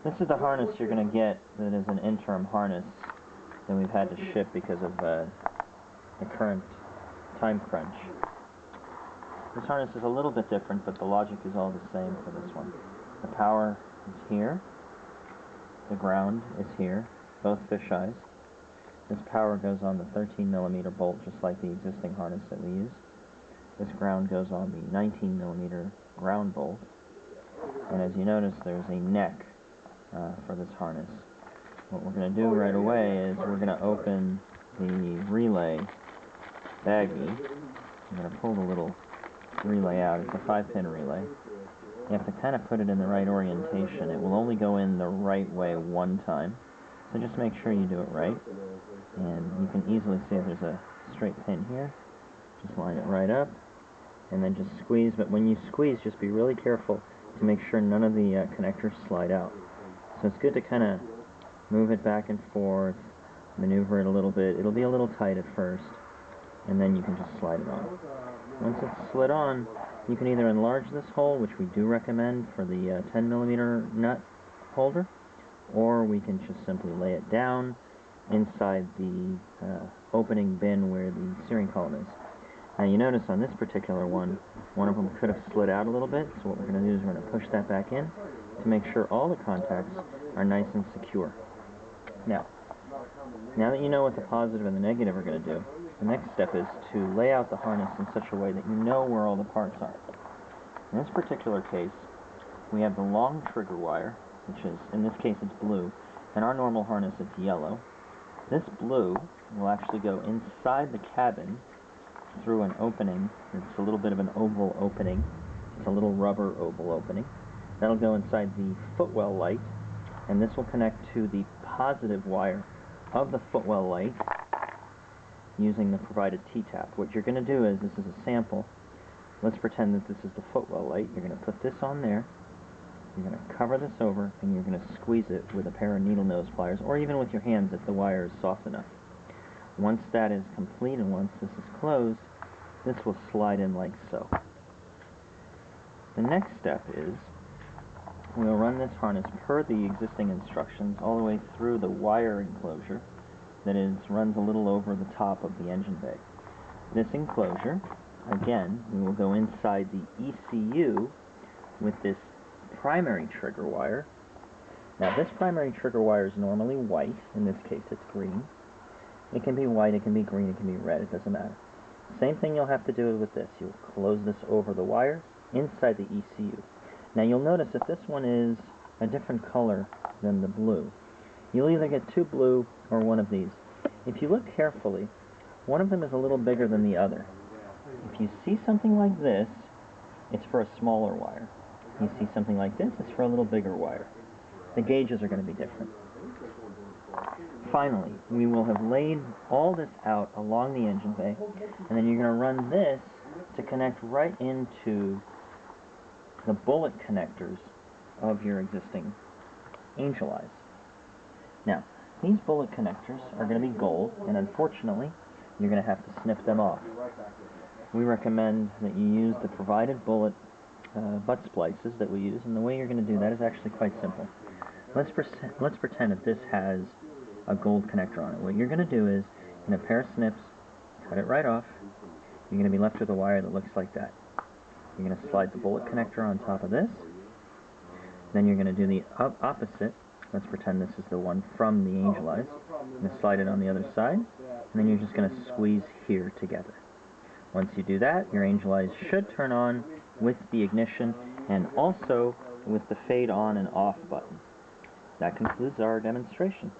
This is the harness you're going to get that is an interim harness that we've had to ship because of the current time crunch. This harness is a little bit different, but the logic is all the same for this one. The power is here, the ground is here, both fisheyes. This power goes on the 13mm bolt, just like the existing harness that we use. This ground goes on the 19mm ground bolt. And as you notice, there's a neck for this harness. What we're going to do right away is we're going to open the relay baggie. I'm going to pull the little relay out. It's a 5-pin relay. You have to kind of put it in the right orientation. It will only go in the right way one time. So just make sure you do it right. And you can easily see there's a straight pin here. Just line it right up. And then just squeeze. But when you squeeze, just be really careful to make sure none of the connectors slide out. So it's good to kind of move it back and forth, maneuver it a little bit. It'll be a little tight at first, and then you can just slide it on. Once it's slid on, you can either enlarge this hole, which we do recommend for the 10mm nut holder, or we can just simply lay it down inside the opening bin where the steering column is. Now you notice on this particular one of them could have slid out a little bit, so what we're going to do is we're going to push that back in to make sure all the contacts are nice and secure. Now that you know what the positive and the negative are going to do, the next step is to lay out the harness in such a way that you know where all the parts are. In this particular case, we have the long trigger wire, which is, in this case it's blue, and our normal harness it's yellow. This blue will actually go inside the cabin through an opening. It's a little bit of an oval opening. It's a little rubber oval opening. That'll go inside the footwell light, and this will connect to the positive wire of the footwell light using the provided T-tap. What you're going to do is, this is a sample. Let's pretend that this is the footwell light. You're going to put this on there. You're going to cover this over, and you're going to squeeze it with a pair of needle nose pliers, or even with your hands if the wire is soft enough. Once that is complete and once this is closed, this will slide in like so. The next step is we'll run this harness per the existing instructions all the way through the wire enclosure that runs a little over the top of the engine bay. This enclosure, again, we will go inside the ECU with this primary trigger wire. Now this primary trigger wire is normally white. In this case it's green. It can be white, it can be green, it can be red, it doesn't matter. Same thing you'll have to do with this. You'll close this over the wire inside the ECU. Now you'll notice that this one is a different color than the blue. You'll either get two blue or one of these. If you look carefully, one of them is a little bigger than the other. If you see something like this, it's for a smaller wire. You see something like this, it's for a little bigger wire. The gauges are going to be different. Finally, we will have laid all this out along the engine bay, and then you're going to run this to connect right into the bullet connectors of your existing angel eyes. Now, these bullet connectors are going to be gold, and unfortunately, you're going to have to snip them off. We recommend that you use the provided bullet butt splices that we use, and the way you're going to do that is actually quite simple. Let's pretend that this has a gold connector on it. What you're going to do is, in a pair of snips, cut it right off. You're going to be left with a wire that looks like that. You're going to slide the bullet connector on top of this. Then you're going to do the opposite. Let's pretend this is the one from the angel eyes. You're going to slide it on the other side, and then you're just going to squeeze here together. Once you do that, your angel eyes should turn on with the ignition and also with the fade on and off button. That concludes our demonstration.